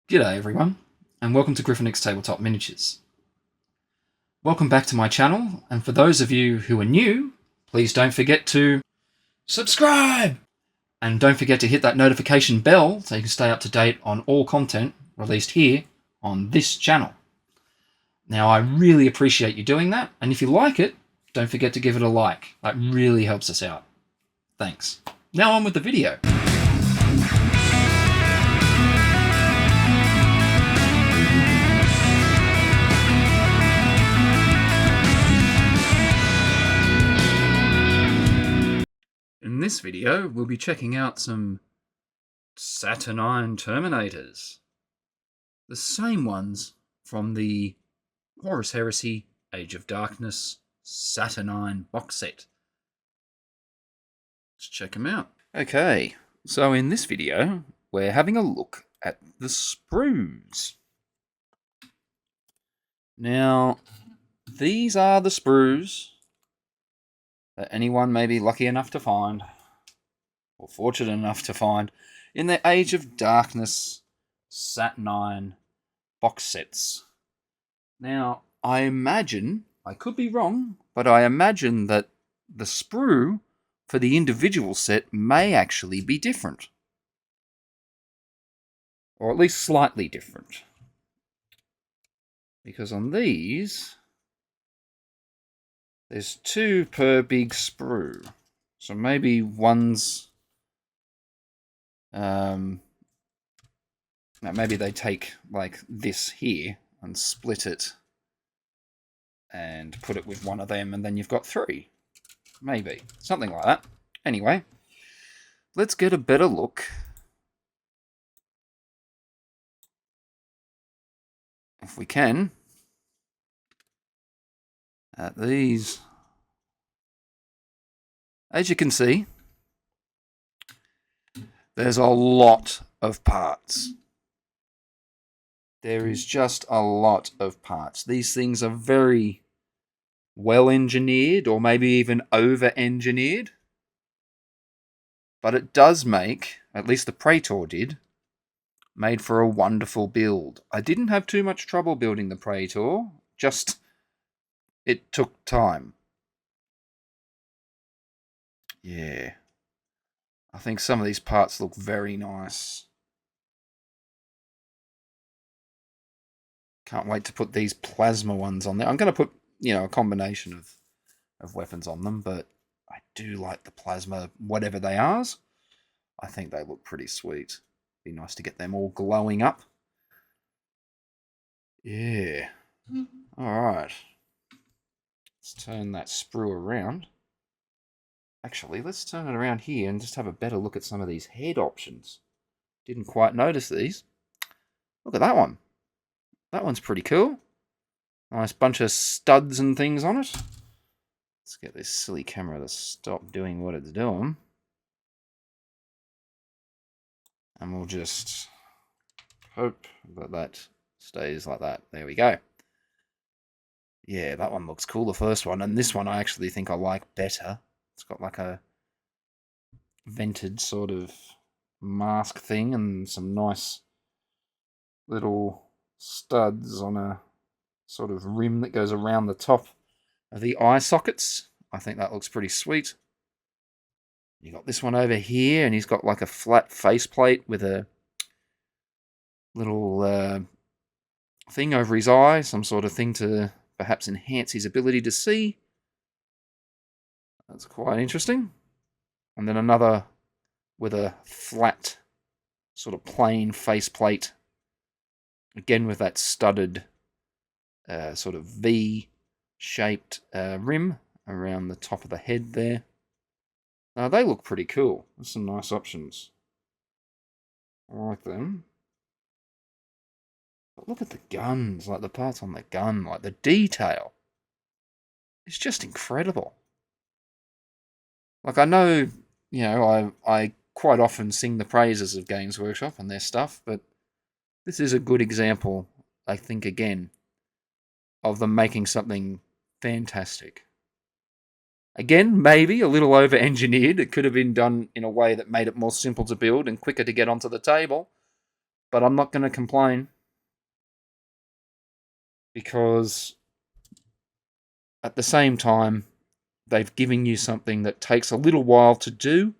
G'day everyone, and welcome to Gryphonix Tabletop Miniatures. Welcome back to my channel, and for those of you who are new, please don't forget to subscribe! And don't forget to hit that notification bell so you can stay up to date on all content released here on this channel. Now, I really appreciate you doing that, and if you like it, don't forget to give it a like. That really helps us out. Thanks. Now on with the video. In this video, we'll be checking out some Saturnine Terminators. The same ones from the Horus Heresy Age of Darkness Saturnine Boxset. Let's check them out. Okay, so in this video, we're having a look at the Sprues. Now, these are the Sprues that anyone may be lucky enough to find, or fortunate enough to find, in the Age of Darkness Saturnine box sets. Now, I imagine, I could be wrong, but I imagine that the sprue for the individual set may actually be different. Or at least slightly different. Because on these, there's 2 per big sprue. So maybe one's... maybe they take like this here and split it and put it with one of them, and then you've got 3. Maybe. Something like that. Anyway, let's get a better look if we can at these. As you can see, there's a lot of parts. There is just a lot of parts. These things are very well engineered, or maybe even over engineered. But it does make, at least the Praetor did, made for a wonderful build. I didn't have too much trouble building the Praetor, just it took time. Yeah. I think some of these parts look very nice. Can't wait to put these plasma ones on there. I'm going to put, a combination of weapons on them, but I do like the plasma, whatever they are. I think they look pretty sweet. Be nice to get them all glowing up. Yeah. Alright. Let's turn that sprue around. Actually, let's turn it around here and just have a better look at some of these head options. Didn't quite notice these. Look at that one. That one's pretty cool. Nice bunch of studs and things on it. Let's get this silly camera to stop doing what it's doing. And we'll just hope that that stays like that. There we go. Yeah, that one looks cool, the first one. And this one I actually think I like better. It's got like a vented sort of mask thing and some nice little studs on a sort of rim that goes around the top of the eye sockets. I think that looks pretty sweet. You got this one over here, and he's got like a flat faceplate with a little thing over his eye, some sort of thing to perhaps enhance his ability to see. That's quite interesting. And then another with a flat, sort of plain faceplate. Again with that studded sort of V-shaped rim around the top of the head there. They look pretty cool. There's some nice options. I like them. But look at the guns, like the parts on the gun, like the detail. It's just incredible. Like, I know, I quite often sing the praises of Games Workshop and their stuff, but this is a good example, I think, again, of them making something fantastic. Again, maybe a little over-engineered. It could have been done in a way that made it more simple to build and quicker to get onto the table. But I'm not going to complain, because at the same time, they've given you something that takes a little while to do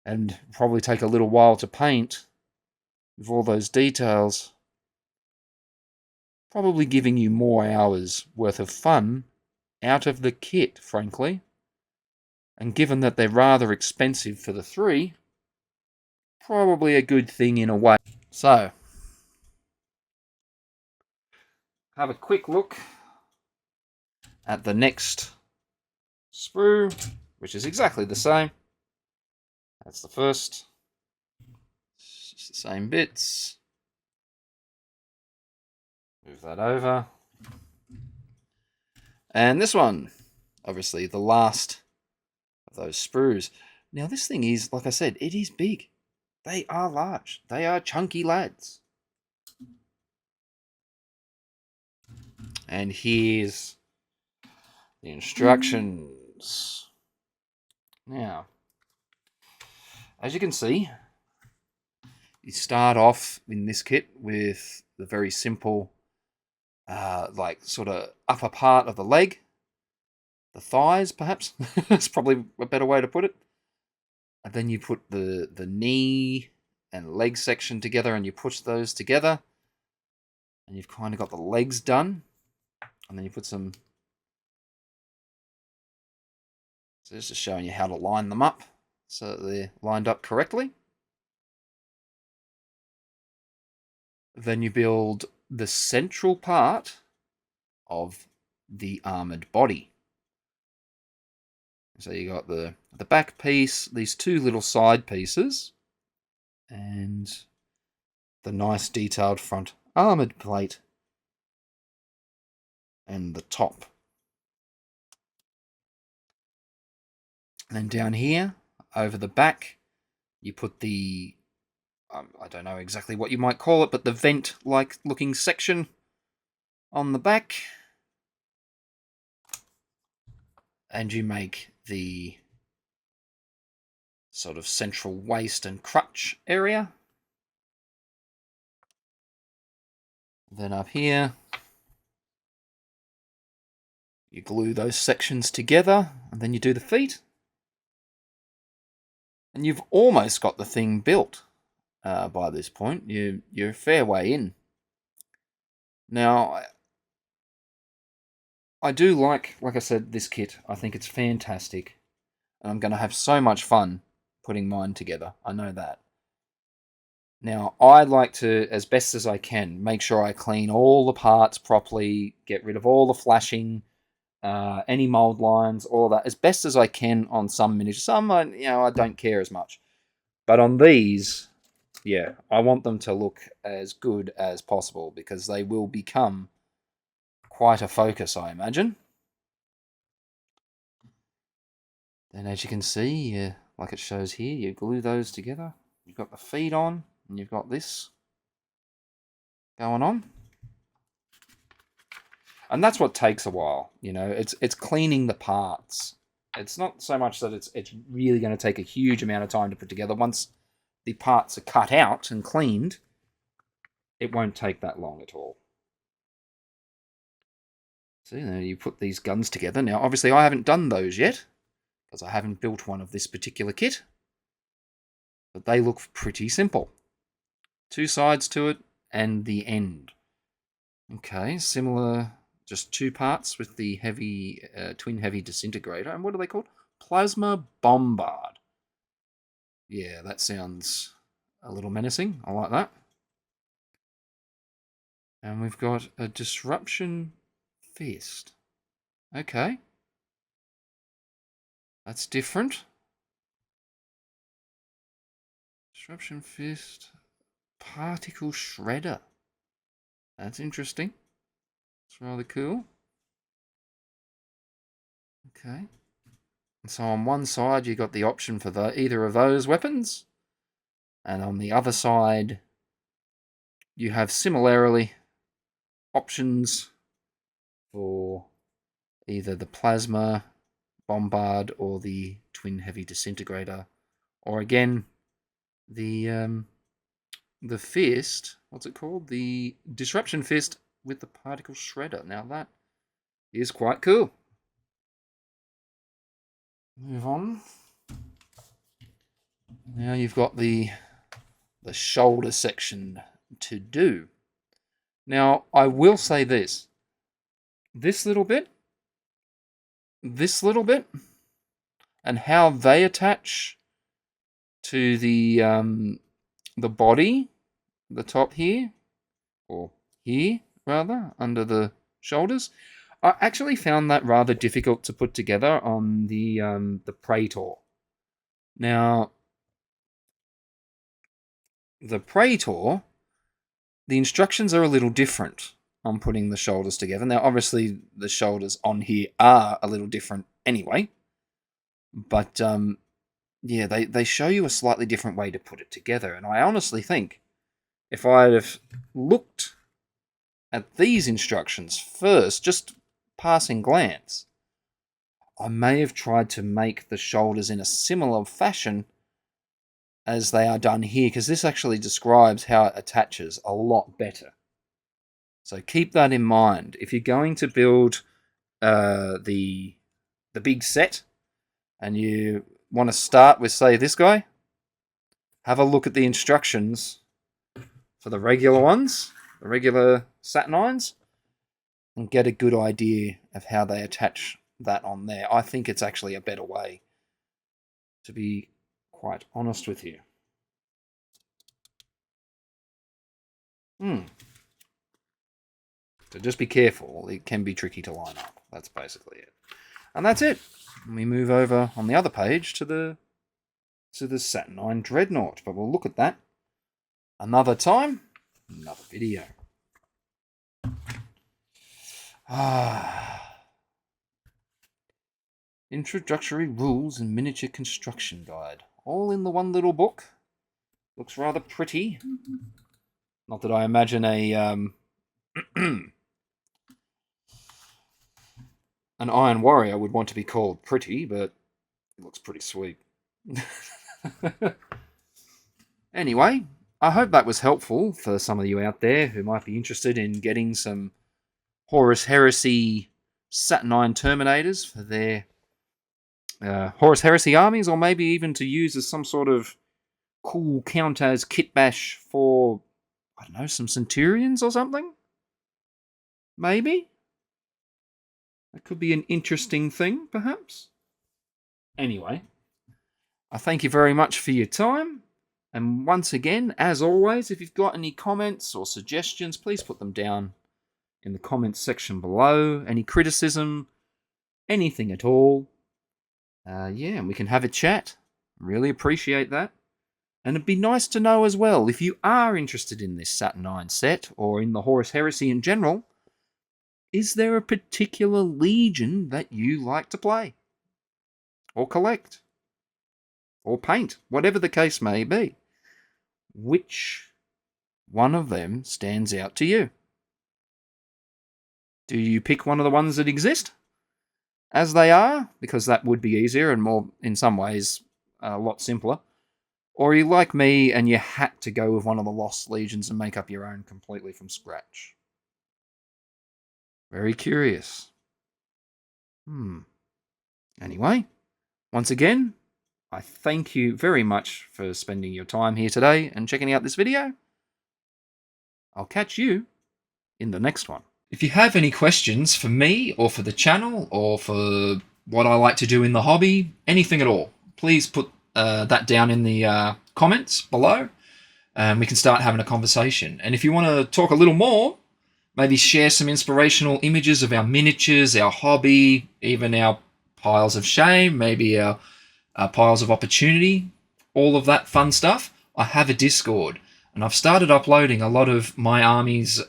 and probably take a little while to paint with all those details, probably giving you more hours worth of fun out of the kit, frankly. And given that they're rather expensive for the 3, probably a good thing in a way. So, have a quick look at the next sprue, which is exactly the same. That's the first. It's just the same bits. Move that over. And this one, obviously the last of those sprues. Now this thing is, like I said, it is big. They are large. They are chunky lads. And here's the instructions. Now, as you can see, you start off in this kit with the very simple, like sort of upper part of the leg, the thighs, perhaps. That's probably a better way to put it. And then you put the knee and leg section together, and you push those together, and you've kind of got the legs done. And then you put some... So this is showing you how to line them up so that they're lined up correctly. Then you build the central part of the armoured body. So you got the back piece, these 2 little side pieces, and the nice detailed front armoured plate, and the top. And then down here, over the back, you put the, I don't know exactly what you might call it, but the vent-like looking section on the back. And you make the sort of central waist and crutch area. Then up here, you glue those sections together, and then you do the feet. And you've almost got the thing built by this point. You're a fair way in. Now, I do like I said, this kit. I think it's fantastic. And I'm going to have so much fun putting mine together. I know that. Now, I like to, as best as I can, make sure I clean all the parts properly, get rid of all the flashing, any mold lines, all that, as best as I can on some miniatures. Some, I don't care as much. But on these, yeah, I want them to look as good as possible, because they will become quite a focus, I imagine. Then, as you can see, like it shows here, you glue those together. You've got the feet on, and you've got this going on. And that's what takes a while, it's cleaning the parts. It's not so much that it's really going to take a huge amount of time to put together. Once the parts are cut out and cleaned, it won't take that long at all. So you put these guns together. Now, obviously, I haven't done those yet, because I haven't built one of this particular kit. But they look pretty simple. 2 sides to it, and the end. Okay, similar... Just 2 parts with the heavy twin heavy disintegrator. And what are they called? Plasma bombard. Yeah, that sounds a little menacing. I like that. And we've got a disruption fist. Okay. That's different. Disruption fist. Particle shredder. That's interesting. It's rather cool. Okay. And so on one side, you got the option for either of those weapons. And on the other side, you have similarly options for either the plasma bombard or the twin heavy disintegrator. Or again, the the fist, what's it called? The Disruption Fist with the Particle Shredder. Now that is quite cool. Move on. Now you've got the shoulder section to do. Now, I will say this. This little bit, and how they attach to the body, the top here, or here, rather, under the shoulders, I actually found that rather difficult to put together on the Praetor. Now, the Praetor, the instructions are a little different on putting the shoulders together. Now, obviously, the shoulders on here are a little different anyway. But, yeah, they show you a slightly different way to put it together. And I honestly think if I'd have looked at these instructions first, just passing glance, I may have tried to make the shoulders in a similar fashion as they are done here, because this actually describes how it attaches a lot better. So keep that in mind. If you're going to build the big set, and you want to start with, say, this guy, have a look at the instructions for the regular ones, the regular Saturnines, and get a good idea of how they attach that on there. I think it's actually a better way, to be quite honest with you. So just be careful. It can be tricky to line up. That's basically it. And that's it. We move over on the other page to the Saturnine Dreadnought. But we'll look at that another time, another video. Introductory Rules and Miniature Construction Guide. All in the one little book. Looks rather pretty. Not that I imagine an Iron Warrior would want to be called pretty, but it looks pretty sweet. Anyway, I hope that was helpful for some of you out there who might be interested in getting some Horus Heresy Saturnine Terminators for their Horus Heresy armies, or maybe even to use as some sort of cool counters kit bash for, I don't know, some Centurions or something? Maybe? That could be an interesting thing, perhaps? Anyway, I thank you very much for your time. And once again, as always, if you've got any comments or suggestions, please put them down in the comments section below. Any criticism, anything at all. Yeah, and we can have a chat. Really appreciate that. And it'd be nice to know as well, if you are interested in this Saturnine set, or in the Horus Heresy in general, is there a particular Legion that you like to play? Or collect? Or paint? Whatever the case may be. Which one of them stands out to you? Do you pick one of the ones that exist as they are, because that would be easier and more, in some ways, a lot simpler? Or are you like me and you had to go with one of the Lost Legions and make up your own completely from scratch? Very curious. Anyway, once again, I thank you very much for spending your time here today and checking out this video. I'll catch you in the next one. If you have any questions for me or for the channel or for what I like to do in the hobby, anything at all, please put that down in the comments below and we can start having a conversation. And if you want to talk a little more, maybe share some inspirational images of our miniatures, our hobby, even our piles of shame, maybe our piles of opportunity, all of that fun stuff, I have a Discord. And I've started uploading a lot of my armies,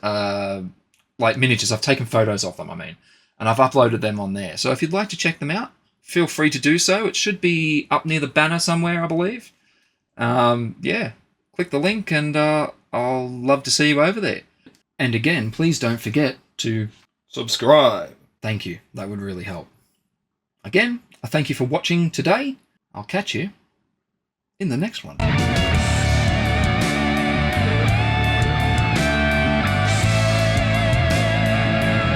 like miniatures. I've taken photos of them, and I've uploaded them on there. So if you'd like to check them out, feel free to do so. It should be up near the banner somewhere, I believe. Yeah, click the link and I'll love to see you over there. And again, please don't forget to subscribe. Thank you. That would really help. Again, I thank you for watching today. I'll catch you in the next one.